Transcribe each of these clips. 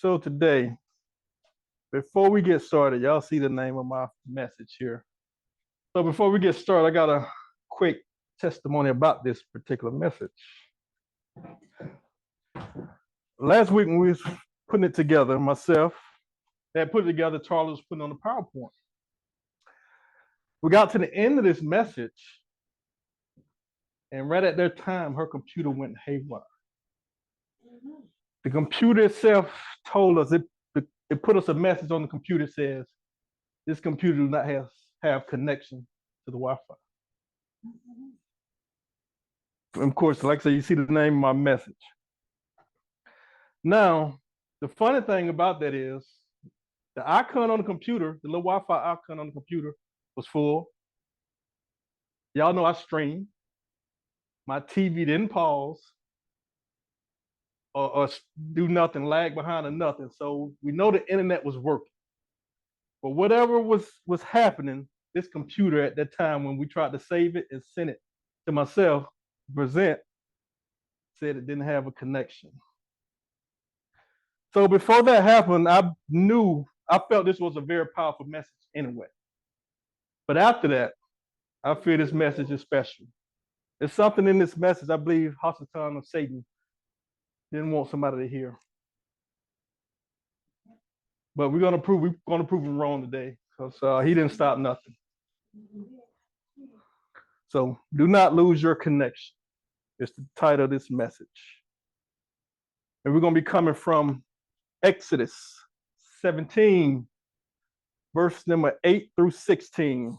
So today, before we get started, y'all see the name of my message here. So before we get started, I got a quick testimony about this particular message. Last week when we was putting it together, myself, that put it together, Charlie was putting on the PowerPoint. We got to the end of this message, and right at that time, her computer went haywire. The computer itself told us, it put us a message on the computer that says, this computer does not have connection to the Wi-Fi. And of course, like I said, you see the name of my message. Now, the funny thing about that is, the icon on the computer, the little Wi-Fi icon on the computer was full. Y'all know I stream. My TV didn't pause or do nothing, lag behind or nothing. So we know the internet was working. But whatever was happening, this computer at that time when we tried to save it and send it to myself, present, said it didn't have a connection. So before that happened, I felt this was a very powerful message anyway. But after that, I feel this message is special. There's something in this message I believe Hasatan of Satan didn't want somebody to hear. But we're gonna prove him wrong today, because he didn't stop nothing. So do not lose your connection. It's the title of this message. And we're gonna be coming from Exodus 17, verse number 8 through 16.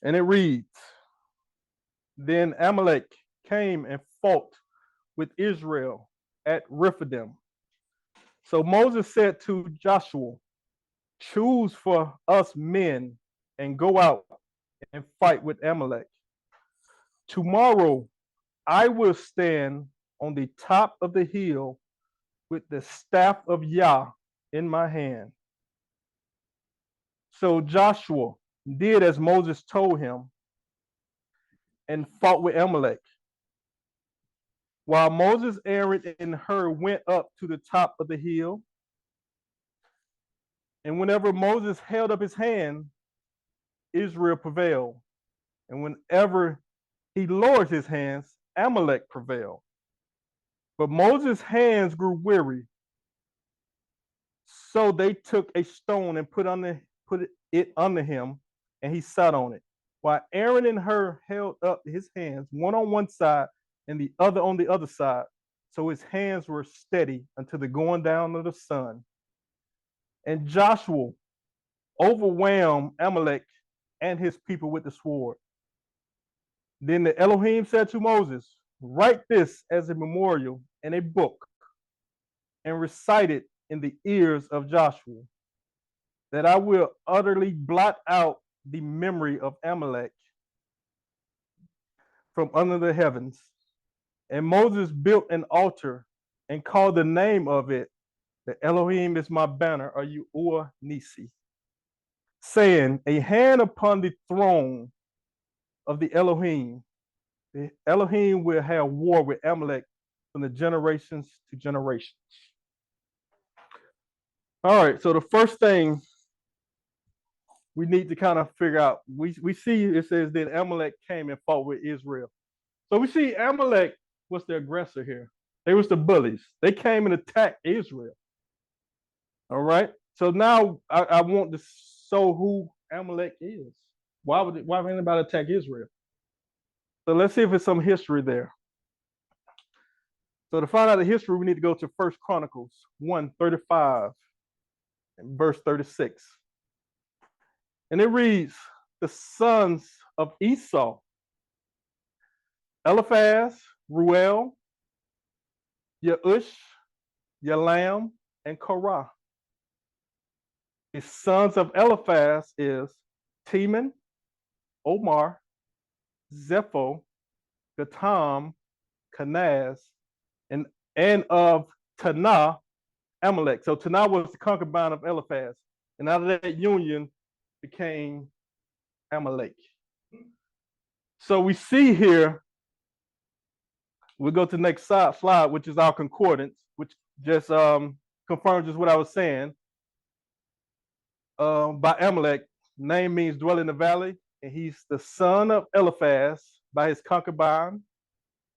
And it reads, Then Amalek came and fought with Israel at Rephidim. So Moses said to Joshua, Choose for us men and go out and fight with Amalek. Tomorrow I will stand on the top of the hill with the staff of Yah in my hand. So Joshua did as Moses told him and fought with Amalek. While Moses, Aaron, and Hur went up to the top of the hill, and whenever Moses held up his hand, Israel prevailed. And whenever he lowered his hands, Amalek prevailed. But Moses' hands grew weary. So they took a stone and put it under him, and he sat on it. While Aaron and Hur held up his hands, one on one side and the other on the other side. So his hands were steady until the going down of the sun. And Joshua overwhelmed Amalek and his people with the sword. Then the Elohim said to Moses, Write this as a memorial in a book and recite it in the ears of Joshua, that I will utterly blot out the memory of Amalek from under the heavens. And Moses built an altar and called the name of it, The Elohim is my banner, or Yahuwah Nisi, saying, A hand upon the throne of the Elohim. The Elohim will have war with Amalek from the generations to generations. All right, so the first thing we need to kind of figure out, we see it says that Amalek came and fought with Israel. So we see Amalek was the aggressor here. They was the bullies. They came and attacked Israel. All right. So now I want to show who Amalek is. Why would anybody attack Israel? So let's see if there's some history there. So to find out the history, we need to go to 1 Chronicles 1:35 and verse 36. And it reads, the sons of Esau, Eliphaz, Ruel, Yeush, Yalam, and Korah. The sons of Eliphaz is Teman, Omar, Zepho, Gatam, Kenaz, and of Tanah, Amalek. So Tanah was the concubine of Eliphaz. And out of that union became Amalek. So we see here, we'll go to the next slide, which is our concordance, which just confirms just what I was saying. By Amalek, name means dwell in the valley, and he's the son of Eliphaz by his concubine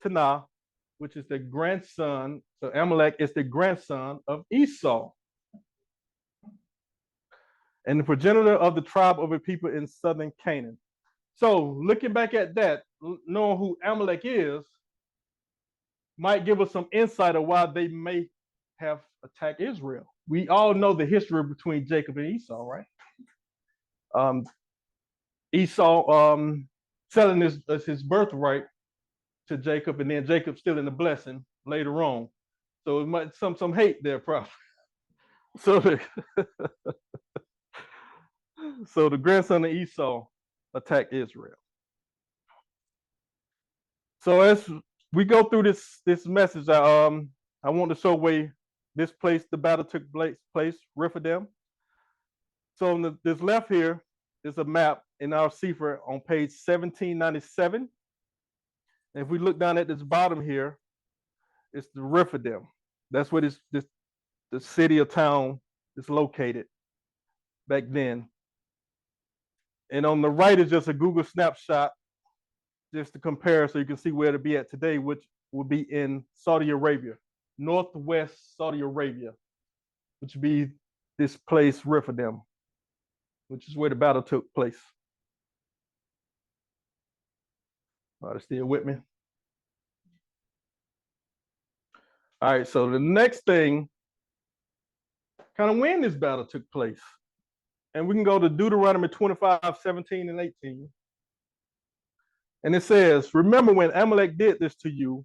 Tanah, which is the grandson. So Amalek is the grandson of Esau and the progenitor of the tribe of a people in southern Canaan. So looking back at that, knowing who Amalek is, might give us some insight of why they may have attacked Israel. We all know the history between Jacob and Esau, right? Esau selling his birthright to Jacob, and then Jacob stealing the blessing later on. So it might some hate there, probably. So so the grandson of Esau attacked Israel. So as we go through this message, I want to show where this place the battle took place, Rephidim. So on this left here is a map in our Sefer on page 1797. And if we look down at this bottom here, it's the Rephidim. That's where the city or town is located back then. And on the right is just a Google snapshot, just to compare so you can see where to be at today, which would be in Saudi Arabia, northwest Saudi Arabia, which would be this place, Rephidim, which is where the battle took place. All right, still with me? All right, so the next thing, kind of when this battle took place. And we can go to Deuteronomy 25, 17, and 18. And it says, remember when Amalek did this to you,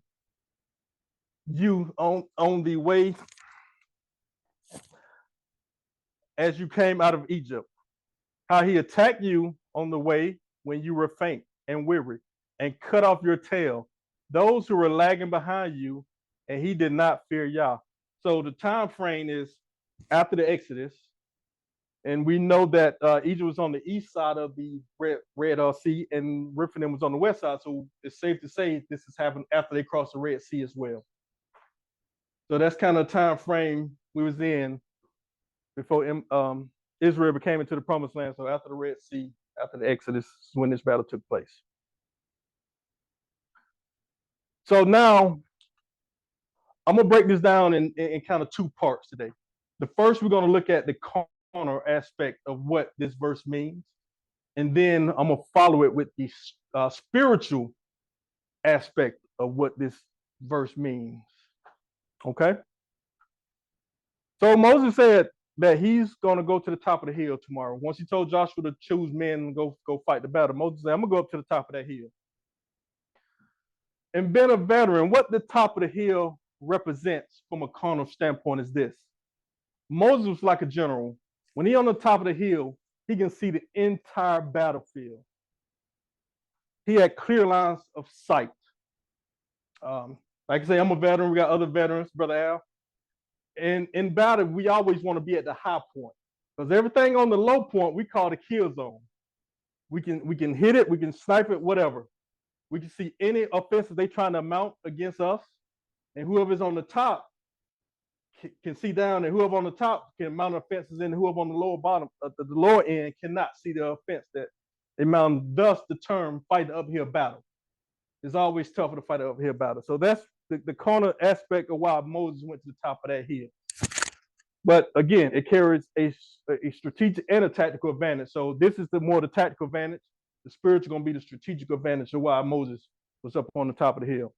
you on the way as you came out of Egypt, how he attacked you on the way when you were faint and weary and cut off your tail, those who were lagging behind you, and he did not fear Yah. So the time frame is after the Exodus, and we know that Egypt was on the east side of the Red Sea, and Rephidim was on the west side. So it's safe to say this has happened after they crossed the Red Sea as well. So that's kind of the time frame we was in before Israel became into the Promised Land. So after the Red Sea, after the Exodus, is when this battle took place. So now I'm gonna break this down in kind of two parts today. The first, we're gonna look at the carnal aspect of what this verse means, and then I'm gonna follow it with the spiritual aspect of what this verse means. Okay. So Moses said that he's gonna go to the top of the hill tomorrow. Once he told Joshua to choose men and go fight the battle, Moses said, "I'm gonna go up to the top of that hill." And being a veteran, what the top of the hill represents from a carnal standpoint is this. Moses was like a general. When he's on the top of the hill, he can see the entire battlefield. He had clear lines of sight. Like I say, I'm a veteran. We got other veterans, Brother Al. And in battle, we always want to be at the high point, because everything on the low point we call the kill zone. We can hit it, we can snipe it, whatever. We can see any offensive they trying to mount against us, and whoever's on the top can see down, and whoever on the top can mount offenses, and whoever on the lower bottom, the lower end cannot see the offense that they mount. Thus, the term "fight the uphill battle." It's always tougher to fight an uphill battle. So that's the carnal aspect of why Moses went to the top of that hill. But again, it carries a strategic and a tactical advantage. So this is the tactical advantage. The spiritual going to be the strategic advantage of why Moses was up on the top of the hill.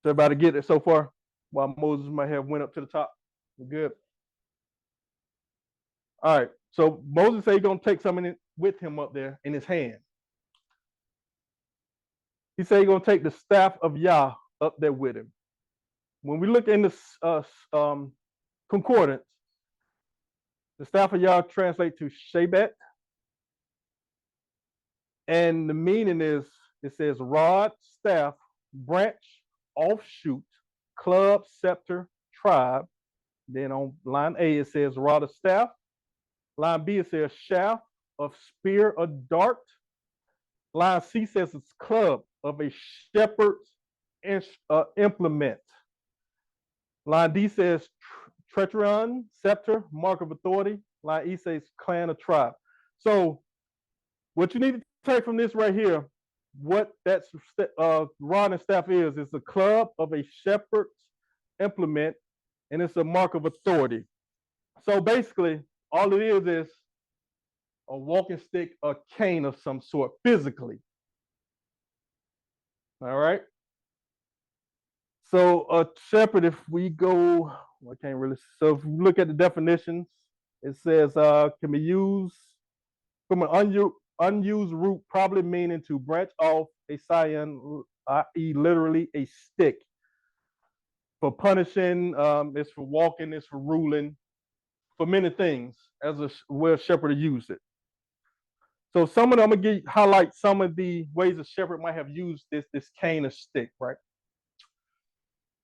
So everybody get it so far? Why Moses might have went up to the top? We're good. All right. So Moses said he's going to take something with him up there in his hand. He said he's going to take the staff of Yah up there with him. When we look in the concordance, the staff of Yah translates to Shebet. And the meaning is, it says rod, staff, branch, offshoot, club, scepter, tribe. Then on line A, it says rod of staff. Line B, it says shaft of spear or dart. Line C says it's club of a shepherd's implement. Line D says Tretrion, scepter, mark of authority. Line E says clan or tribe. So what you need to take from this right here, what that rod and staff is a club of a shepherd's implement, and it's a mark of authority. So basically, all it is a walking stick, a cane of some sort, physically. All right. So a shepherd, if we go, I can't really. So if we look at the definitions, it says can be used from an unused root, probably meaning to branch off a scion, i.e., literally a stick. For punishing, it's for walking, it's for ruling, for many things, as a way a shepherd used it. So some of them, I'm gonna highlight some of the ways a shepherd might have used this cane or stick, right?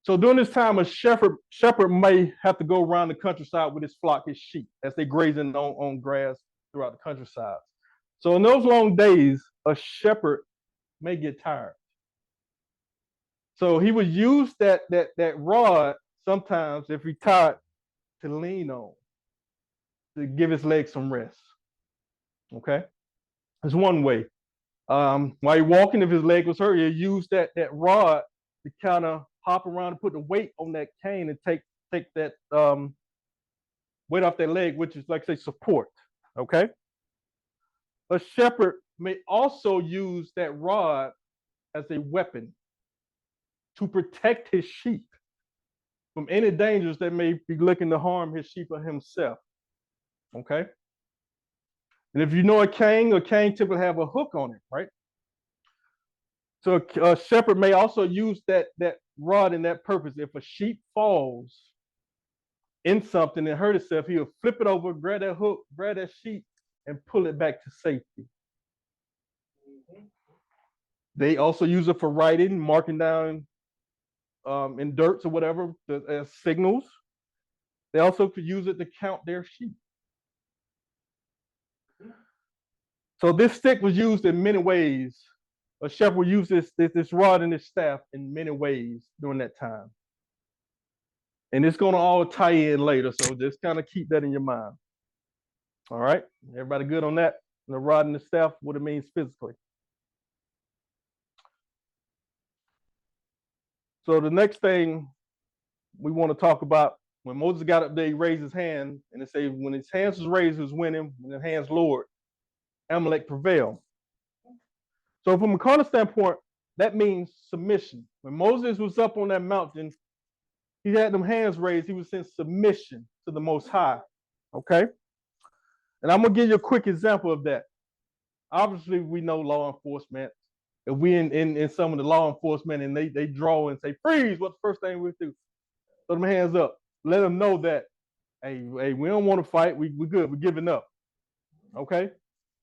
So during this time, a shepherd may have to go around the countryside with his flock, his sheep, as they grazing on grass throughout the countryside. So in those long days, a shepherd may get tired. So he would use that rod sometimes if he's tired to lean on, to give his legs some rest. Okay, that's one way. While he's walking, if his leg was hurt, he'll use that rod to kind of hop around and put the weight on that cane and take that weight off that leg, which is like say support. Okay. A shepherd may also use that rod as a weapon to protect his sheep from any dangers that may be looking to harm his sheep or himself. Okay. And if you know a cane typically have a hook on it, right? So a shepherd may also use that rod in that purpose. If a sheep falls in something and hurt itself, he'll flip it over, grab that hook, grab that sheep, and pull it back to safety. They also use it for writing, marking down in dirts or whatever as signals. They also could use it to count their sheep. So this stick was used in many ways. A shepherd would use this rod and this staff in many ways during that time. And it's going to all tie in later, so just kind of keep that in your mind. All right, everybody good on that? The rod and the staff, what it means physically. So the next thing we want to talk about, when Moses got up there, he raised his hand, and it says when his hands was raised, he was winning. When his hands lowered, Amalek prevailed. So from a carnal standpoint, that means submission. When Moses was up on that mountain, he had them hands raised. He was in submission to the Most High. Okay? And I'm going to give you a quick example of that. Obviously, we know law enforcement. If we in some of the law enforcement and they draw and say, freeze, what's the first thing we do? Throw them hands up. Let them know that, hey, we don't want to fight. We're good. We're giving up. Okay?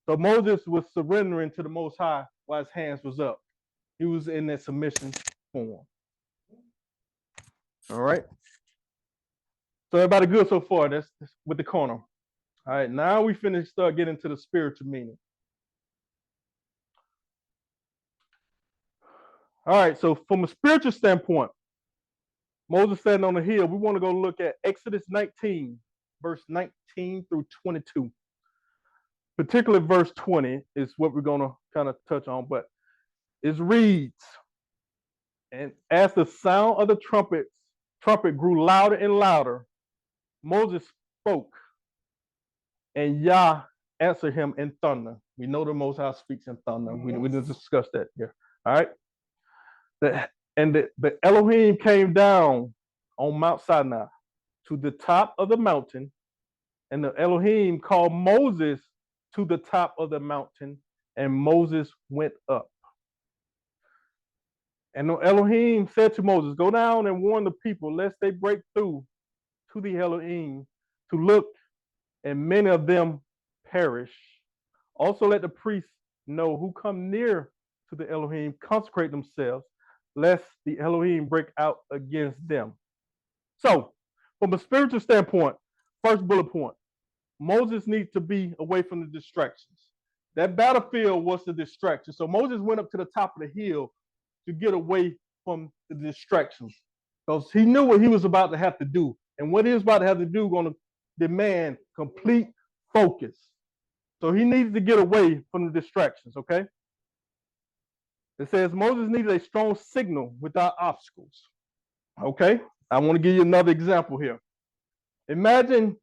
So Moses was surrendering to the Most High while his hands was up. He was in that submission form. All right? So everybody good so far? That's with the corner. All right, now we start getting to the spiritual meaning. All right, so from a spiritual standpoint, Moses standing on the hill, we want to go look at Exodus 19, verse 19 through 22. Particularly verse 20 is what we're going to kind of touch on, but it reads, and as the sound of the trumpet grew louder and louder, Moses spoke, and Yah answered him in thunder. We know the Most High speaks in thunder. We didn't discuss that here. All right. The Elohim came down on Mount Sinai to the top of the mountain, and the Elohim called Moses to the top of the mountain, and Moses went up. And the Elohim said to Moses, go down and warn the people, lest they break through to the Elohim to look, and many of them perish. Also let the priests know who come near to the Elohim, consecrate themselves, lest the Elohim break out against them. So, from a spiritual standpoint, first bullet point, Moses needs to be away from the distractions. That battlefield was the distraction. So Moses went up to the top of the hill to get away from the distractions. because he knew what he was about to have to do. And what he was about to have to do going to demand complete focus. So he needed to get away from the distractions, okay? It says Moses needed a strong signal without obstacles, okay? I want to give you another example here. Imagine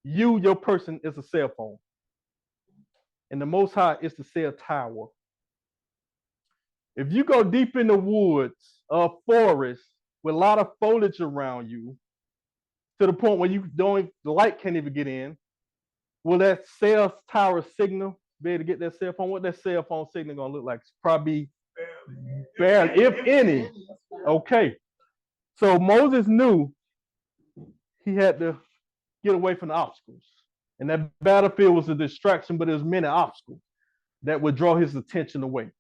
your person is a cell phone, and the Most High is the cell tower. If you go deep in the woods or forest with a lot of foliage around you, to the point where the light can't even get in, will that cell tower signal be able to get that cell phone? What that cell phone signal gonna look like? It's probably barely, if any. Okay. So Moses knew he had to get away from the obstacles. And that battlefield was a distraction, but there was many obstacles that would draw his attention away.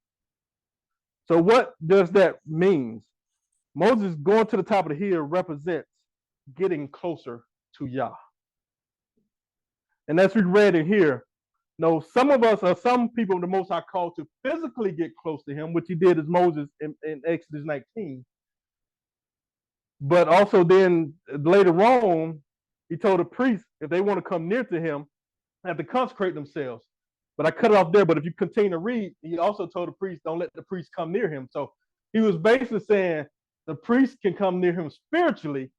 So what does that mean? Moses going to the top of the hill represents getting closer to Yah. And as we read it here, some of us or some people the Most High called to physically get close to him, which he did as Moses in Exodus 19. But also then later on, he told the priests if they want to come near to him, they have to consecrate themselves. But I cut it off there. But if you continue to read, he also told the priest, don't let the priest come near him. So he was basically saying the priest can come near him spiritually,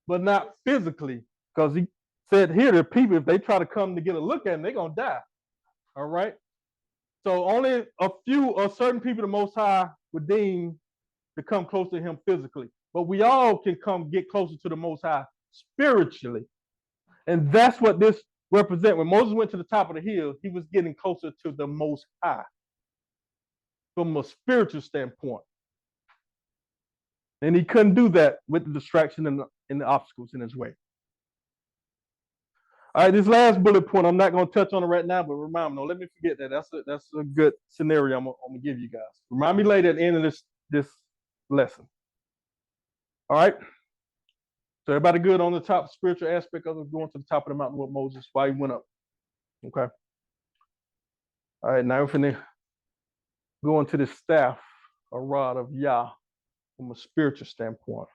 but not physically. Because he said here to people, if they try to come to get a look at him, they're going to die. All right? So only a few or certain people the Most High would deem to come close to him physically. But we all can come get closer to the Most High spiritually. And that's what this represents. When Moses went to the top of the hill, he was getting closer to the Most High from a spiritual standpoint. And he couldn't do that with the distraction and the obstacles in his way. All right, this last bullet point, I'm not going to touch on it right now, but remind me, don't let me forget that. That's a good scenario I'm going to give you guys. Remind me later at the end of this lesson. All right? So everybody good on the top spiritual aspect of going to the top of the mountain with Moses while he went up. Okay. All right, now we're going to go into the staff or rod of Yah from a spiritual standpoint.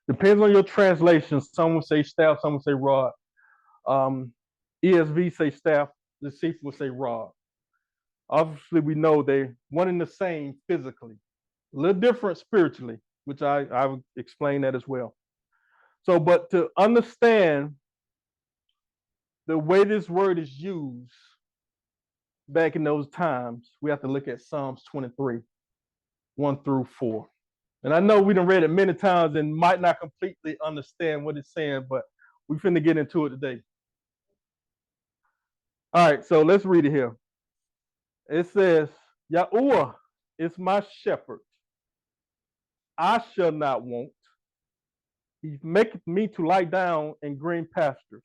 Depends on your translation. Some will say staff, some will say rod. ESV say staff, the Sif will say rod. Obviously, we know they're one and the same physically, a little different spiritually, which I would explain that as well. So, but to understand the way this word is used back in those times, we have to look at Psalms 23, 1 through 4. And I know we done read it many times and might not completely understand what it's saying, but we finna get into it today. All right, so let's read it here. It says, Yahuwah is my shepherd. I shall not want. He maketh me to lie down in green pastures.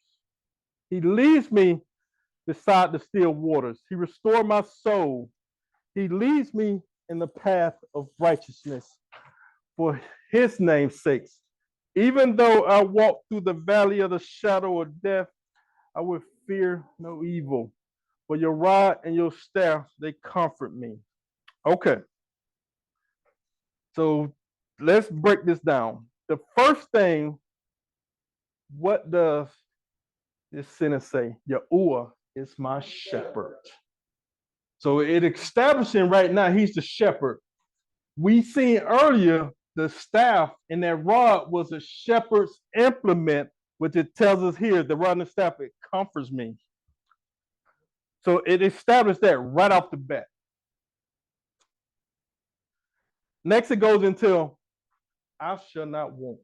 He leads me beside the still waters. He restored my soul. He leads me in the path of righteousness for his name's sake. Even though I walk through the valley of the shadow of death, I will fear no evil. For your rod and your staff, they comfort me. Okay. So let's break this down. The first thing, what does this sentence say? Yahuwah is my shepherd. So it establishing right now, he's the shepherd. We seen earlier the staff and that rod was a shepherd's implement, which it tells us here, the rod and the staff, it comforts me. So it established that right off the bat. Next, it goes into, I shall not want.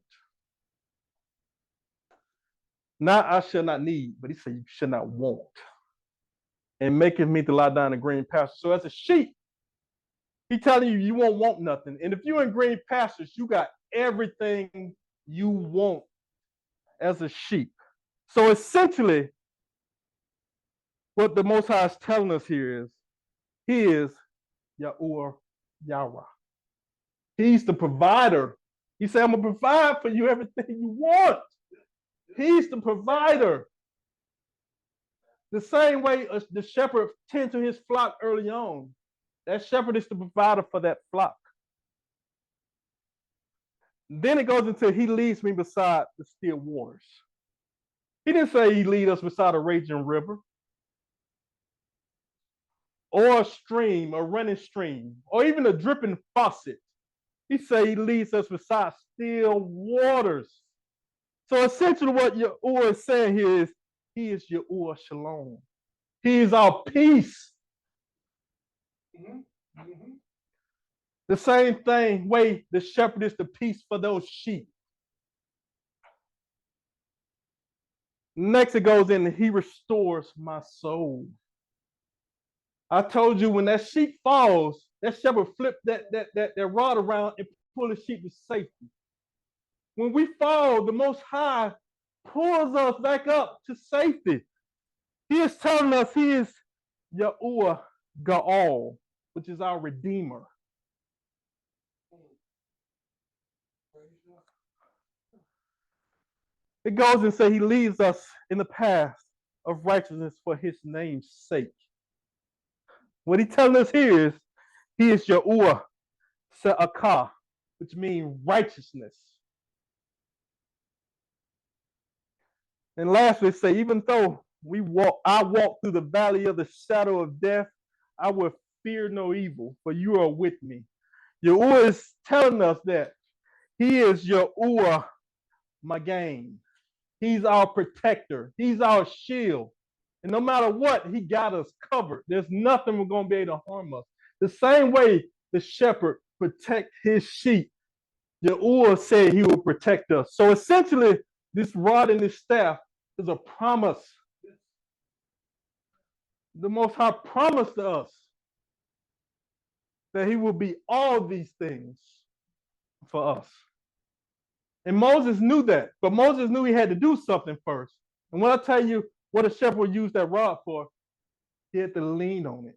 Not I shall not need, but he said you shall not want. And making me to lie down in green pastures. So as a sheep, he telling you you won't want nothing. And if you're in green pastures, you got everything you want as a sheep. So essentially, what the Most High is telling us here is, he is Yahuwah Yahweh. He's the provider. He said, I'm going to provide for you everything you want. He's the provider. The same way the shepherd tends to his flock early on. That shepherd is the provider for that flock. Then it goes into he leads me beside the still waters. He didn't say he lead us beside a raging river or a stream, a running stream, or even a dripping faucet. He said he leads us beside still waters. So essentially what Yahuwah is saying here is he is Yahuwah Shalom. He is our peace. The same thing way the shepherd is the peace for those sheep. Next it goes in, he restores my soul. I told you when that sheep falls, that shepherd flipped that rod around and pull the sheep to safety. When we fall, the Most High pulls us back up to safety. He is telling us he is Yahuwah Ga'al, which is our Redeemer. It goes and says he leads us in the path of righteousness for his name's sake. What he's telling us here is he is Yahuwah Sa'akah, which means righteousness. And lastly, say, even though I walk through the valley of the shadow of death, I will fear no evil, for you are with me. Yahuwah is telling us that he is Yahuwah Magan. He's our protector. He's our shield. And no matter what, he got us covered. There's nothing we're going to be able to harm us. The same way the shepherd protects his sheep, Yahuwah said he will protect us. So essentially, this rod and this staff is a promise. The Most High promised to us that he will be all these things for us. And Moses knew that, but Moses knew he had to do something first. And when I tell you what a shepherd would use that rod for, he had to lean on it.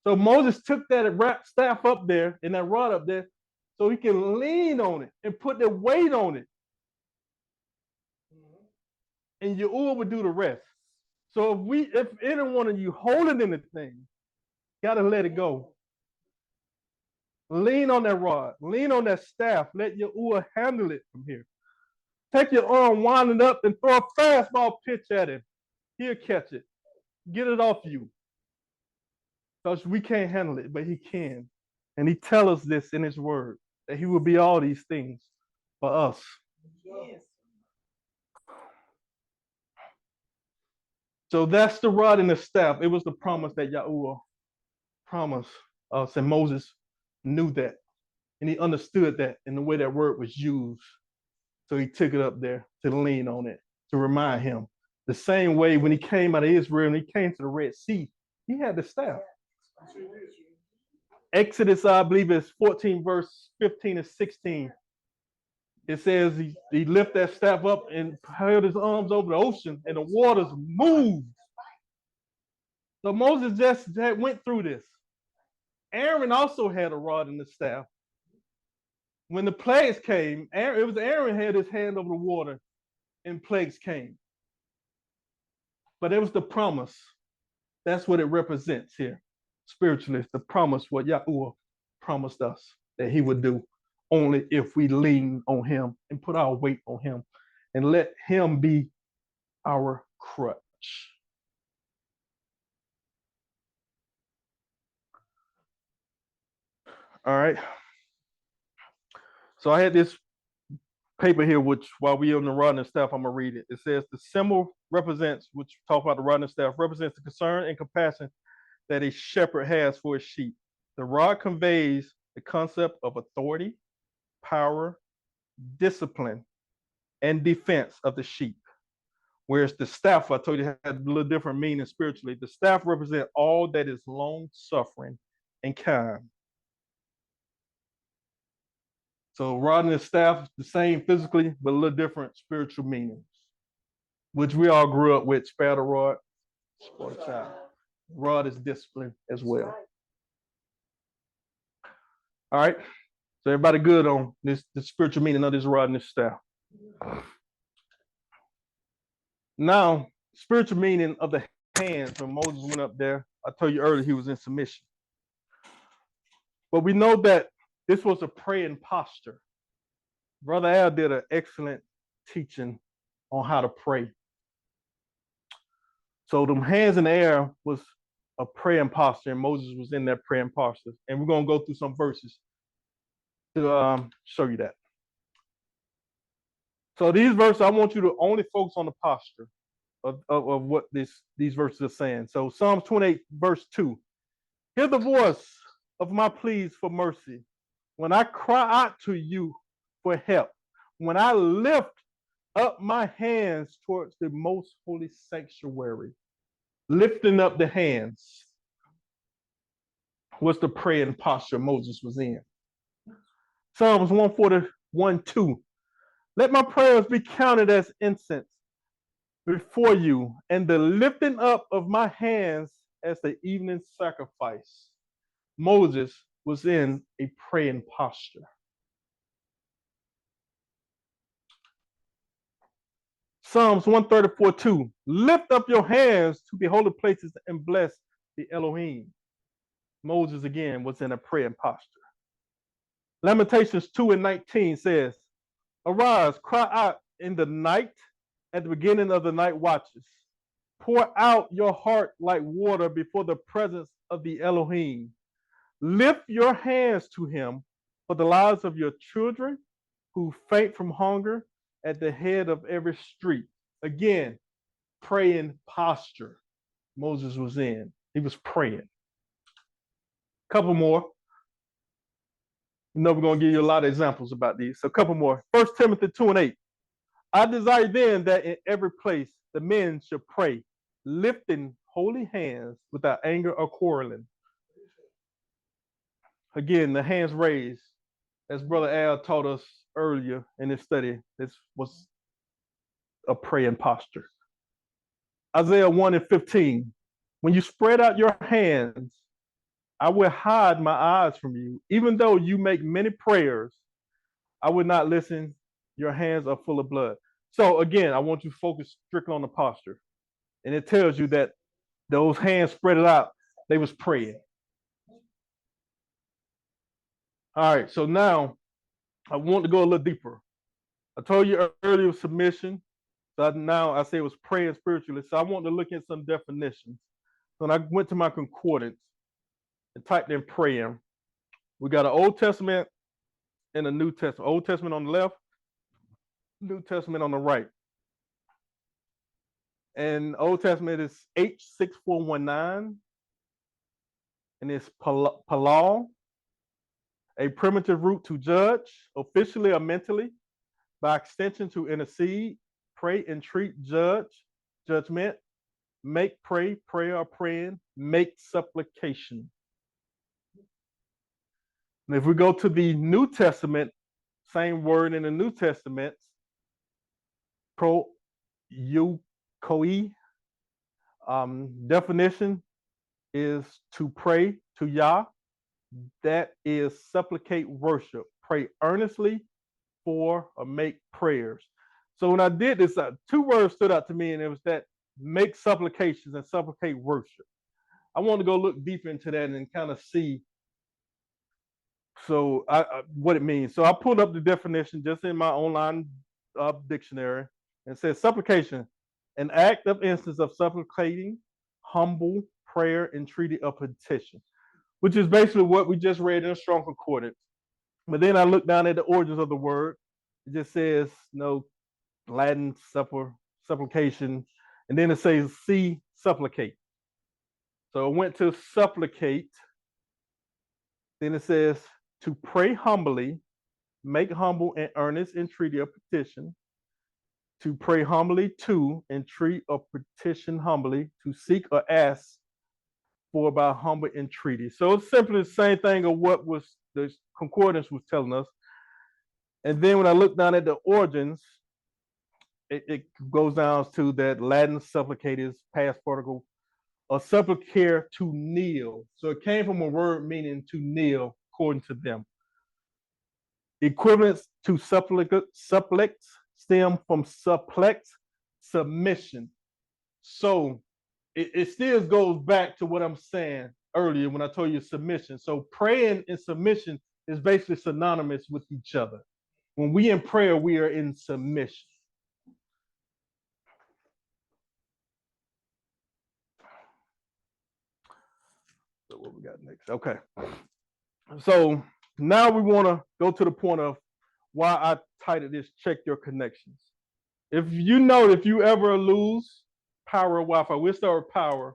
So Moses took that staff up there and that rod up there so he can lean on it and put the weight on it. And Yahuwah would do the rest. So if any one of you holding anything, gotta let it go. Lean on that rod, lean on that staff, let Yahuwah handle it from here. Take your arm, wind it up, and throw a fastball pitch at him. He'll catch it. Get it off you. Because we can't handle it, but he can. And he tells us this in his word, that he will be all these things for us. Yes. So that's the rod and the staff. It was the promise that Yahuwah promised us, and Moses knew that. And he understood that in the way that word was used. So he took it up there to lean on it, to remind him. The same way when he came out of Israel and he came to the Red Sea, he had the staff. Exodus, I believe, is 14, verse 15 and 16. It says he lifted that staff up and held his arms over the ocean, and the waters moved. So Moses just went through this. Aaron also had a rod and the staff. When the plagues came, Aaron had his hand over the water, and plagues came. But it was the promise. That's what it represents here. Spiritually, the promise, what Yahuwah promised us that he would do only if we lean on him and put our weight on him and let him be our crutch. All right. So I had this paper here, which while we're on the rod and staff, I'm going to read it. It says the symbol represents, which talk about the rod and staff, represents the concern and compassion that a shepherd has for his sheep. The rod conveys the concept of authority, power, discipline, and defense of the sheep. Whereas the staff, I told you, had a little different meaning spiritually. The staff represents all that is long-suffering and kind. So rod and the staff, the same physically, but a little different spiritual meanings, which we all grew up with. Spare the rod, spoil the child. Rod is discipline as well. All right. So everybody good on this, the spiritual meaning of this rod and this staff. Now, spiritual meaning of the hands. When Moses went up there, I told you earlier he was in submission. But we know that this was a praying posture. Brother Al did an excellent teaching on how to pray. So them hands in the air was a praying posture, and Moses was in that praying posture. And we're gonna go through some verses to show you that. So these verses, I want you to only focus on the posture of what these verses are saying. So Psalms 28, verse 2. Hear the voice of my pleas for mercy. When I cry out to you for help, when I lift up my hands towards the most holy sanctuary, lifting up the hands was the praying posture Moses was in. Psalms 141, 2. Let my prayers be counted as incense before you, and the lifting up of my hands as the evening sacrifice. Moses was in a praying posture. Psalms 134, 2. Lift up your hands to the holy places and bless the Elohim. Moses again was in a praying posture. Lamentations 2 and 19 says, arise, cry out in the night at the beginning of the night watches. Pour out your heart like water before the presence of the Elohim. Lift your hands to him for the lives of your children who faint from hunger at the head of every street. Again, praying posture Moses was in. He was praying. Couple more. You know, we're going to give you a lot of examples about these. So a couple more. 1 Timothy 2 and 8. I desire then that in every place the men should pray, lifting holy hands without anger or quarreling. Again, the hands raised, as Brother Al taught us earlier in his study, this was a praying posture. Isaiah 1 and 15. When you spread out your hands, I will hide my eyes from you. Even though you make many prayers, I will not listen. Your hands are full of blood. So again, I want you to focus strictly on the posture. And it tells you that those hands spread it out, they was praying. All right, so now I want to go a little deeper. I told you earlier submission. So now I say it was praying spiritually. So I want to look at some definitions. So when I went to my concordance and typed in praying, we got an Old Testament and a New Testament. Old Testament on the left, New Testament on the right. And Old Testament is H6419, and it's palal, a primitive root to judge, officially or mentally, by extension to intercede, pray, entreat, judge, judgment, make, pray, prayer or praying, make supplication. And if we go to the New Testament, same word in the New Testament, pro eukoi, definition is to pray to Yah. That is supplicate, worship, pray earnestly for or make prayers. So when I did this, two words stood out to me, and it was that make supplications and supplicate worship. I want to go look deeper into that and kind of see what it means. So I pulled up the definition just in my online dictionary, and it says supplication, an act of instance of supplicating, humble prayer, entreaty, or petition, which is basically what we just read in a Strong Concordance. But then I looked down at the origins of the word. It just says, Latin supplication, and then it says see supplicate. So I went to supplicate. Then it says to pray humbly, make humble and earnest entreaty or petition. To pray humbly, to entreat or petition humbly, to seek or ask for by humble entreaty. So it's simply the same thing of what was the concordance was telling us. And then when I look down at the origins, it goes down to that Latin supplicate is past particle, or supplicare to kneel. So it came from a word meaning to kneel, according to them. Equivalents to supplicate stem from supplex, submission. So it still goes back to what I'm saying earlier when I told you submission. So praying and submission is basically synonymous with each other. When we in prayer, we are in submission. So what we got next? Okay. So now we want to go to the point of why I titled this "Check Your Connections." If you ever lose power of Wi-Fi, we'll start with power,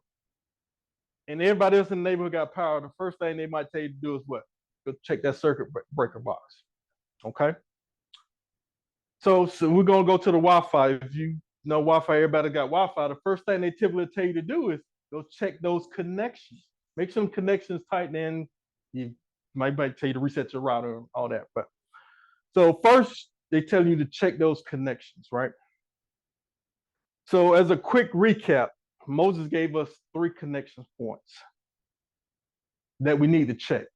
and everybody else in the neighborhood got power. The first thing they might tell you to do is what? Go check that circuit breaker box. Okay. So we're gonna go to the Wi-Fi. If you know Wi-Fi, everybody got Wi-Fi. The first thing they typically tell you to do is go check those connections. Make some connections tight, then you might tell you to reset your router and all that. But so first, they tell you to check those connections, right? So as a quick recap, Moses gave us 3 connection points that we need to check.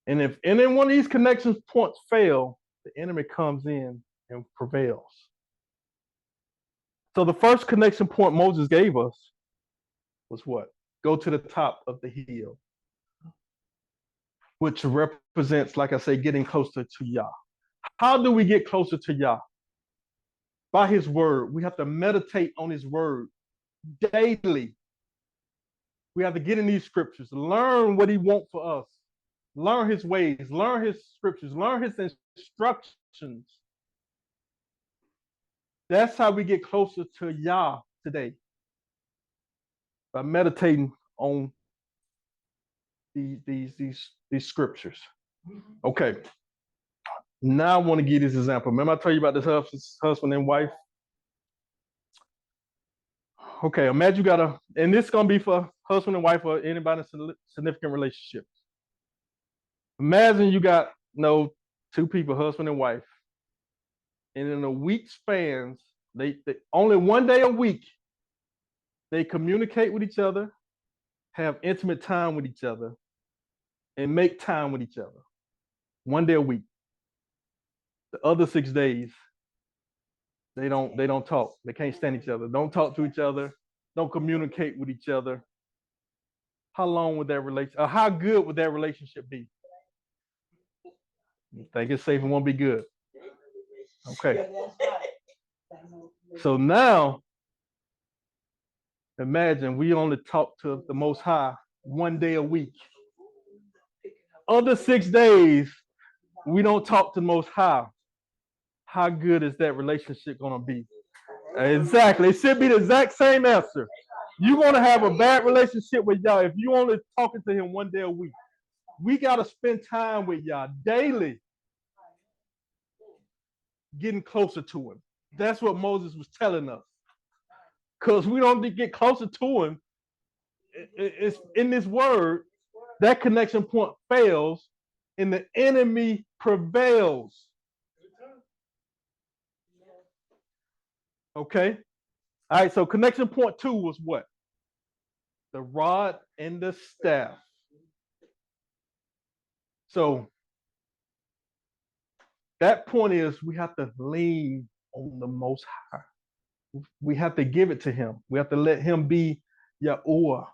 And if any one of these connection points fail, the enemy comes in and prevails. So the first connection point Moses gave us was what? Go to the top of the hill, which represents, like I say, getting closer to Yah. How do we get closer to Yah? By his word. We have to meditate on his word daily. We have to get in these scriptures, learn what he wants for us, learn his ways, learn his scriptures, learn his instructions. That's how we get closer to Yah today, by meditating on these scriptures. Okay. Now I want to give this example. Remember I told you about this husband and wife? Okay, imagine you got and this is going to be for husband and wife or anybody in significant relationships. Imagine you got, 2 people, husband and wife, and in a week spans, they only one day a week, they communicate with each other, have intimate time with each other, and make time with each other. One day a week. The other 6 days, they don't talk. They can't stand each other. Don't talk to each other. Don't communicate with each other. How long would that relationship? How good would that relationship be? You think it's safe and won't be good? Okay. So now, imagine we only talk to the Most High one day a week. Other 6 days, we don't talk to the Most High. How good is that relationship going to be? Exactly. It should be the exact same answer. You're going to have a bad relationship with Yah if you only talking to him one day a week. We got to spend time with Yah daily, getting closer to him. That's what Moses was telling us. Because we don't get closer to him, it's in this word, that connection point fails and the enemy prevails. Okay? All right, so connection point 2 was what? The rod and the staff. So that point is we have to lean on the Most High. We have to give it to him. We have to let him be Yahuwah.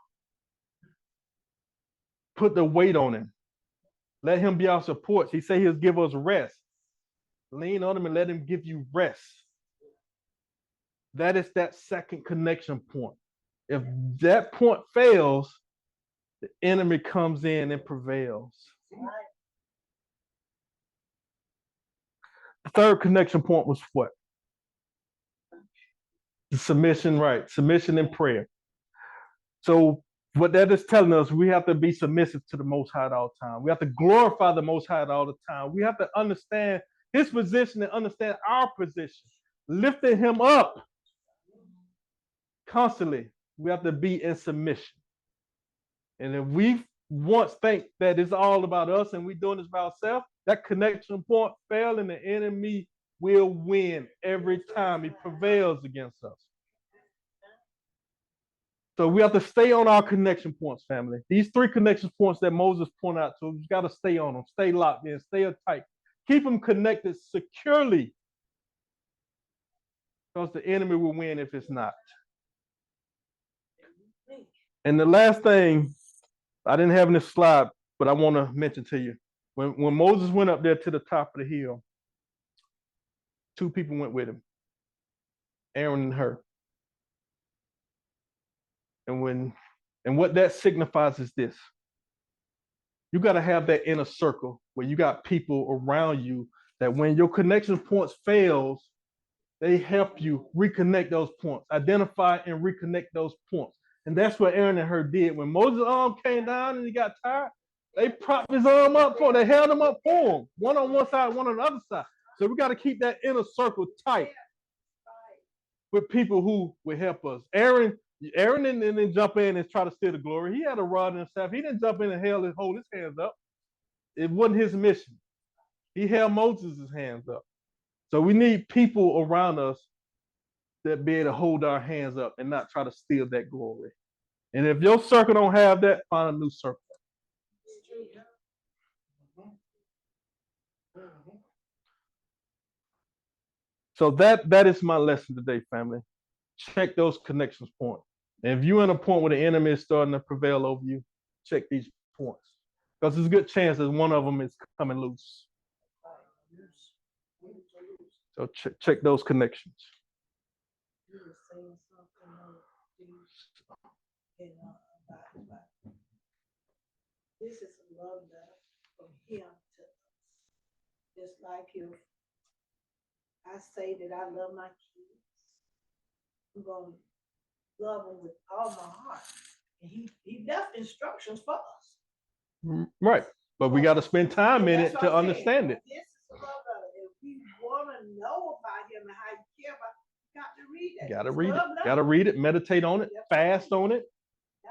Put the weight on him. Let him be our support. He said he'll give us rest. Lean on him and let him give you rest. That is that second connection point. If that point fails, the enemy comes in and prevails. The third connection point was what? The submission, right? Submission and prayer. So what that is telling us, we have to be submissive to the Most High at all time. We have to glorify the Most High at all the time. We have to understand his position and understand our position, lifting him up constantly. We have to be in submission. And if we once think that it's all about us and we're doing this by ourselves, that connection point fails and the enemy will win every time he prevails against us. So we have to stay on our connection points, family. These 3 connection points that Moses pointed out to, we've got to stay on them, stay locked in, stay tight. Keep them connected securely, because the enemy will win if it's not. And the last thing, I didn't have in this slide, but I want to mention to you. When Moses went up there to the top of the hill, two people went with him, Aaron and Hur. And what that signifies is this. You got to have that inner circle where you got people around you that when your connection points fails, they help you reconnect those points, identify and reconnect those points. And that's what Aaron and Hur did. When Moses' arm came down and he got tired, they propped his arm up for him. They held him up for him, one on one side, one on the other side. So we got to keep that inner circle tight with people who will help us. Aaron didn't jump in and try to steal the glory. He had a rod and staff. He didn't jump in and hold his hands up. It wasn't his mission. He held Moses' hands up. So we need people around us that be able to hold our hands up and not try to steal that glory. And if your circle don't have that, find a new circle. So that is my lesson today, family. Check those connections points. And if you're in a point where the enemy is starting to prevail over you, check these points. Because there's a good chance that one of them is coming loose. So check those connections. You were saying something about this is a love letter from him to us. Just like if I say that I love my kids, I'm going to love them with all my heart. And he left instructions for us. Right. But we got to spend time in it to understand it. This is a love letter. If we want to know about him and how you care about him, you got to read it. Got to read it. Got to read it, meditate on it, fast on it,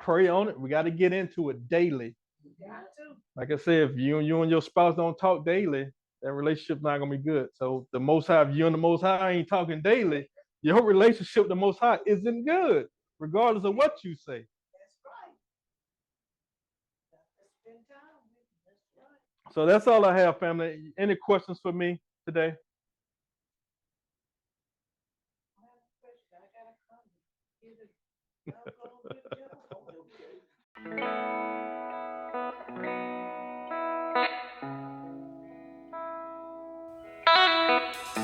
pray on it. We got to get into it daily. Got to. Like I said, if you and your spouse don't talk daily, that relationship's not gonna be good. So the Most High, if you and the Most High ain't talking daily, your relationship with the Most High isn't good, regardless of what you say. That's right. That's spend time with him. That's right. So that's all I have, family. Any questions for me today? I got a comment.